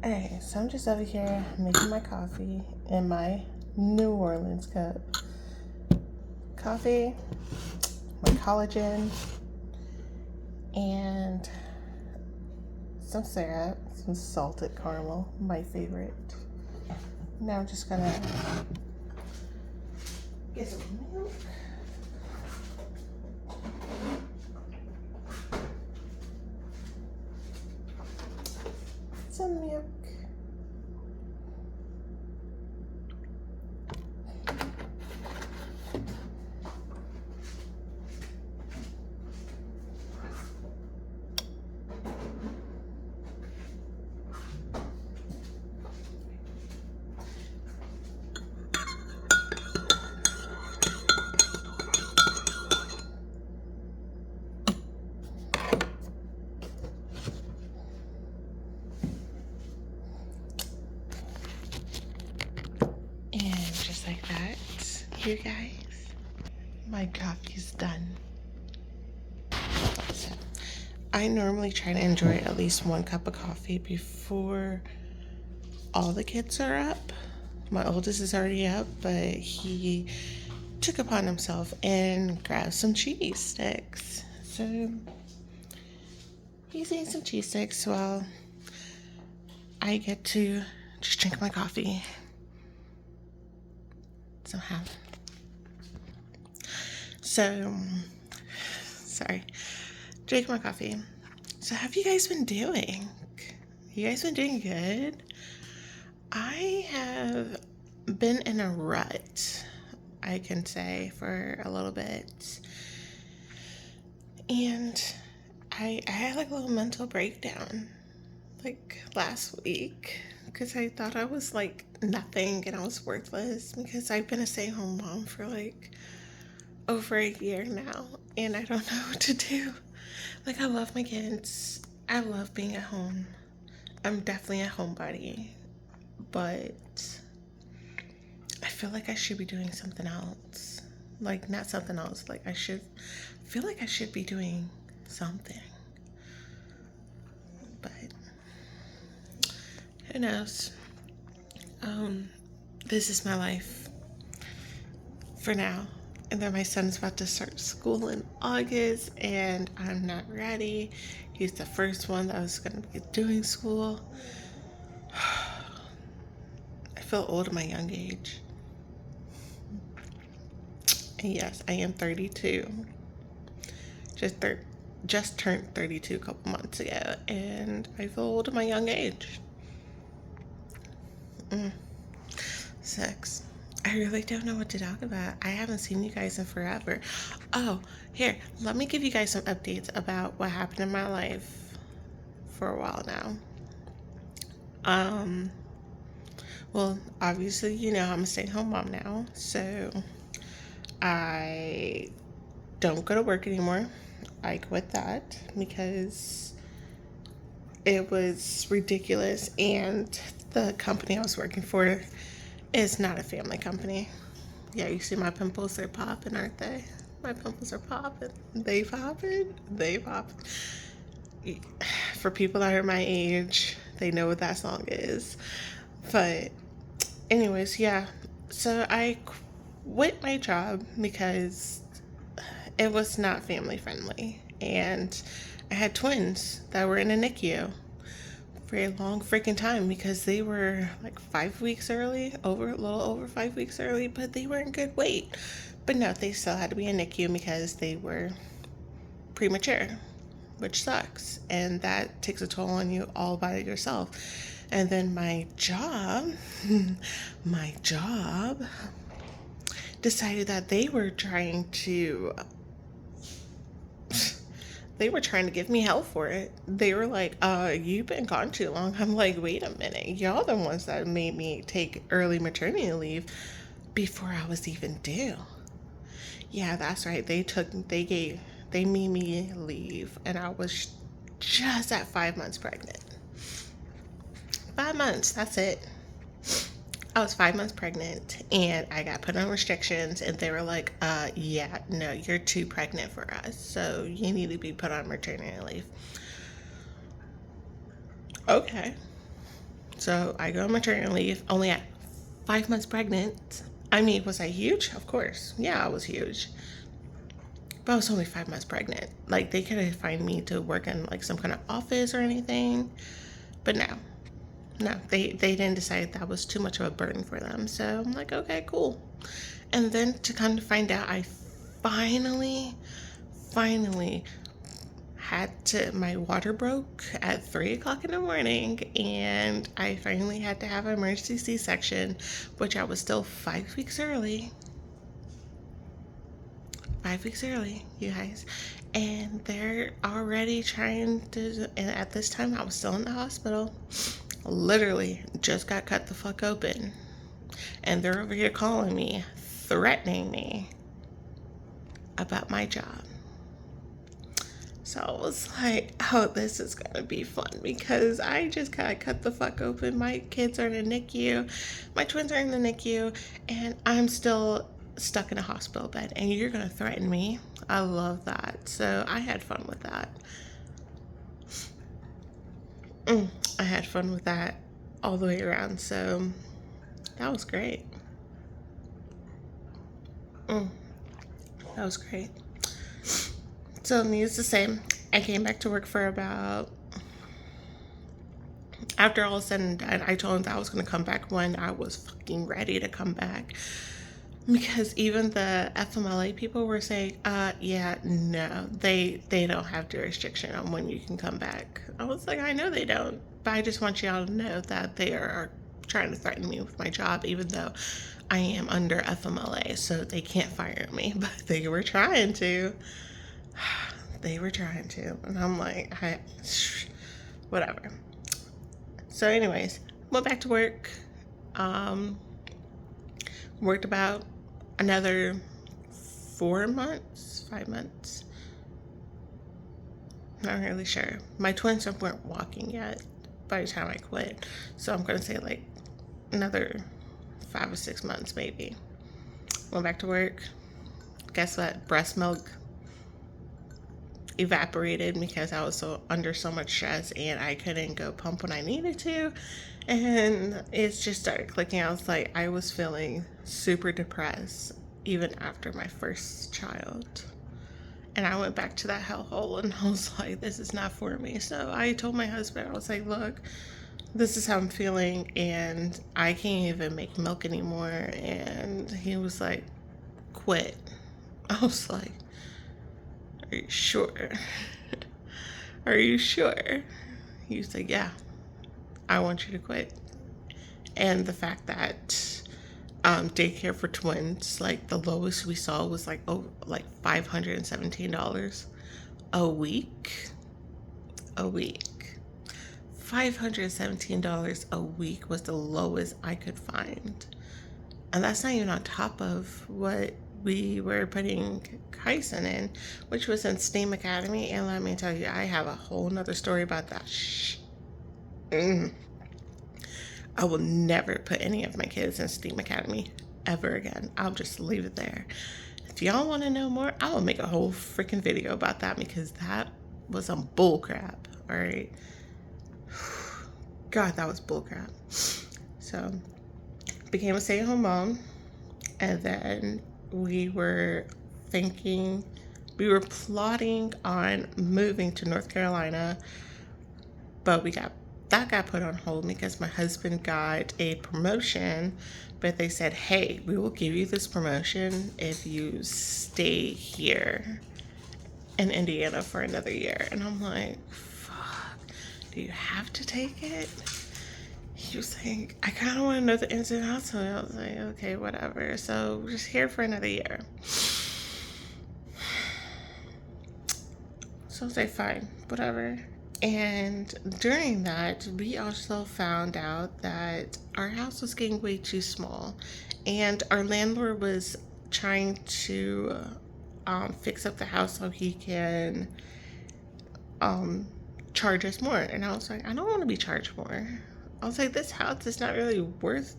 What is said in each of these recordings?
Alright, so I'm just over here making my coffee in my New Orleans cup. Coffee, my collagen, and some syrup, some salted caramel, my favorite. Now I'm just gonna get some milk. Some milk. And just like that, you guys, my coffee's done. So, I normally try to enjoy at least one cup of coffee before all the kids are up. My oldest is already up, but he took upon himself and grabbed some cheese sticks. So he's eating some cheese sticks while I get to just drink my coffee. Somehow. So, sorry. Drink my coffee. So, have you guys been doing? You guys been doing good? I have been in a rut, I can say, for a little bit. And I had like a little mental breakdown like last week because I thought I was like nothing and I was worthless because I've been a stay-at-home mom for like over a year now and I don't know what to do. Like, I love my kids. I love being at home. I'm definitely a homebody, but I feel like I should be doing something else. Like, not something else. Like, I feel like I should be doing something. But who knows? This is my life for now. And then my son's about to start school in August, and I'm not ready. He's the first one that was going to be doing school. I feel old at my young age. And yes, I am 32. Just turned 32 a couple months ago, and I feel old at my young age. Sex. I really don't know what to talk about. I haven't seen you guys in forever. Oh, here, let me give you guys some updates about what happened in my life for a while now. Well, obviously, you know, I'm a stay-at-home mom now, so I don't go to work anymore. I quit that because it was ridiculous, and the company I was working for is not a family company. Yeah, you see my pimples, they're popping, aren't they? My pimples are popping. They popping. They popping. For people that are my age, they know what that song is. But anyways, yeah. So I quit my job because it was not family friendly. And I had twins that were in a NICU for a long freaking time because they were like 5 weeks early, a little over 5 weeks early, but they weren't good weight. But no, they still had to be in NICU because they were premature, which sucks. And that takes a toll on you all by yourself. And then my job decided that they were trying to give me hell for it. They were like, you've been gone too long. I'm like, wait a minute. Y'all the ones that made me take early maternity leave before I was even due. Yeah, that's right. They made me leave, and I was just at 5 months pregnant. 5 months, that's it. I was 5 months pregnant and I got put on restrictions, and they were like, yeah, no, you're too pregnant for us, so you need to be put on maternity leave. Okay. So I go on maternity leave only at 5 months pregnant. I mean, was I huge? Of course. Yeah, I was huge. But I was only 5 months pregnant. Like, they could have find me to work in like some kind of office or anything. But no. No, they didn't decide that was too much of a burden for them. So I'm like, okay, cool. And then to kind of find out, I finally had to, my water broke at 3 o'clock in the morning, and I finally had to have an emergency C-section, which I was still 5 weeks early. 5 weeks early, you guys. And they're already trying to, and at this time I was still in the hospital. Literally just got cut the fuck open. And they're over here calling me, threatening me about my job. So I was like, oh, this is gonna be fun because I just got cut the fuck open. My kids are in the NICU, my twins are in the NICU, and I'm still stuck in a hospital bed, and you're gonna threaten me. I love that. So I had fun with that. I had fun with that all the way around. So that was great. That was great. So needless to say, I came back to work for about, after all is said and done, I told them that I was going to come back when I was fucking ready to come back. Because even the FMLA people were saying, yeah, no, they don't have jurisdiction on when you can come back. I was like, I know they don't, but I just want y'all to know that they are trying to threaten me with my job, even though I am under FMLA, so they can't fire me, but they were trying to. They were trying to, and I'm like, whatever. So anyways, went back to work. Worked about another 4 months, 5 months. Not really sure. My twins weren't walking yet by the time I quit, so I'm gonna say like another 5 or 6 months maybe. Went back to work. Guess what? Breast milk evaporated because I was under so much stress, and I couldn't go pump when I needed to, and it just started clicking. I was like, I was feeling super depressed even after my first child, and I went back to that hellhole, and I was like, this is not for me. So I told my husband, I was like, look, this is how I'm feeling, and I can't even make milk anymore. And he was like, quit. I was like, are you sure? Are you sure? He was like, yeah, I want you to quit. And the fact that daycare for twins, like the lowest we saw was like $517 a week. $517 a week was the lowest I could find. And that's not even on top of what we were putting Kyson in, which was in STEAM Academy. And let me tell you, I have a whole nother story about that. I will never put any of my kids in STEAM Academy ever again. I'll just leave it there. If y'all want to know more, I will make a whole freaking video about that, because that was some bull crap. All right. God, that was bull crap. So became a stay-at-home mom, and then we were plotting on moving to North Carolina, but that got put on hold because my husband got a promotion, but they said, hey, we will give you this promotion if you stay here in Indiana for another year. And I'm like, fuck, do you have to take it? He was like, I kind of want to know the ins and outs. So I was like, okay, whatever. So we're just here for another year. So I was like, fine, whatever. And during that, we also found out that our house was getting way too small, and our landlord was trying to fix up the house so he can charge us more. And I was like, I don't want to be charged more. I was like, this house is not really worth.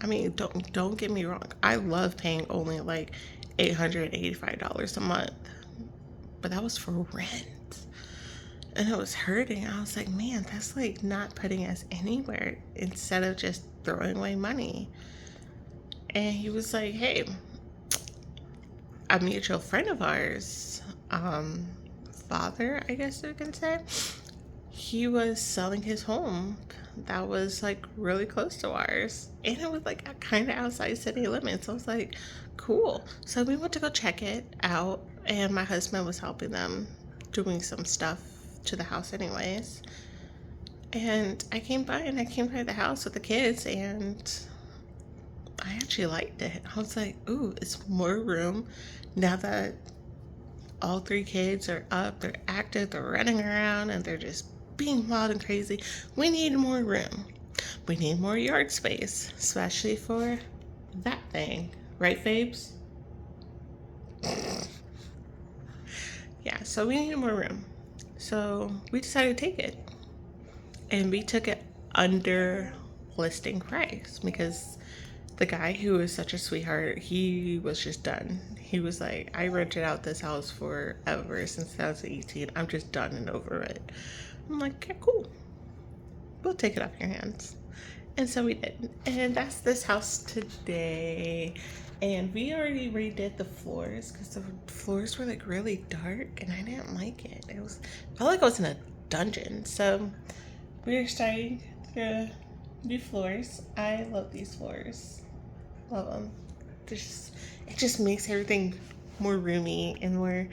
I mean, don't get me wrong. I love paying only like $885 a month, but that was for rent. and it was hurting. I was like, man, that's like not putting us anywhere instead of just throwing away money. And he was like, hey, a mutual friend of ours, father, I guess you can say, he was selling his home that was like really close to ours, and it was like kind of outside city limits. I was like, cool. So we went to go check it out, and my husband was helping them doing some stuff to the house anyways. And I came by the house with the kids, and I actually liked it. I was like, ooh, it's more room now that all three kids are up, they're active, they're running around, and they're just being wild and crazy. We need more room. We need more yard space, especially for that thing. Right, Fabes? Yeah, so we needed more room. So we decided to take it. And we took it under listing price because the guy who was such a sweetheart, he was just done. He was like, I rented out this house forever since 2018. I'm just done and over it. I'm like, yeah, cool. We'll take it off your hands. And so we did. And that's this house today. And we already redid the floors because the floors were like really dark and I didn't like it. It felt like I was in a dungeon. So we're starting to do floors. I love these floors. Love them. It just makes everything more roomy and more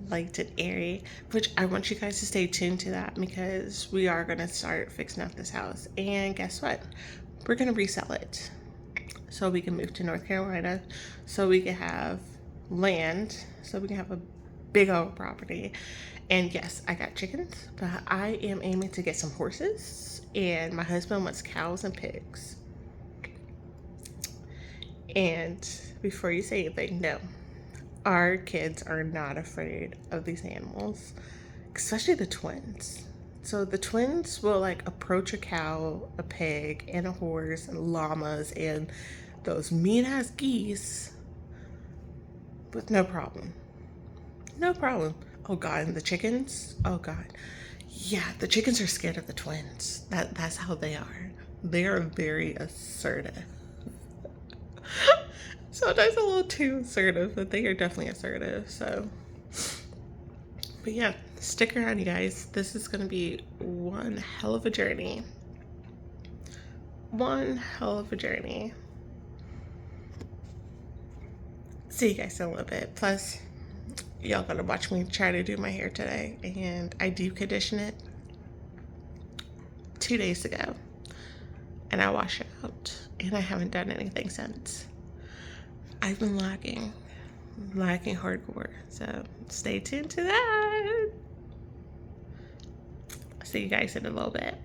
light and airy, which I want you guys to stay tuned to that because we are going to start fixing up this house. And guess what? We're going to resell it so we can move to North Carolina, so we can have land, so we can have a big old property. And yes, I got chickens, but I am aiming to get some horses, and my husband wants cows and pigs. And before you say anything, no, our kids are not afraid of these animals, especially the twins. So the twins will like approach a cow, a pig, and a horse, and llamas, and those mean ass geese with no problem. No problem. Oh God, and the chickens? Oh God. Yeah, the chickens are scared of the twins. That's how they are. They are very assertive. Sometimes a little too assertive, but they are definitely assertive. So, but yeah, stick around, you guys. This is gonna be one hell of a journey. One hell of a journey. See you guys in a little bit. Plus, y'all gotta watch me try to do my hair today, and I deep conditioned it 2 days ago, and I wash it out, and I haven't done anything since. I've been lacking hardcore, so stay tuned to that. See you guys in a little bit.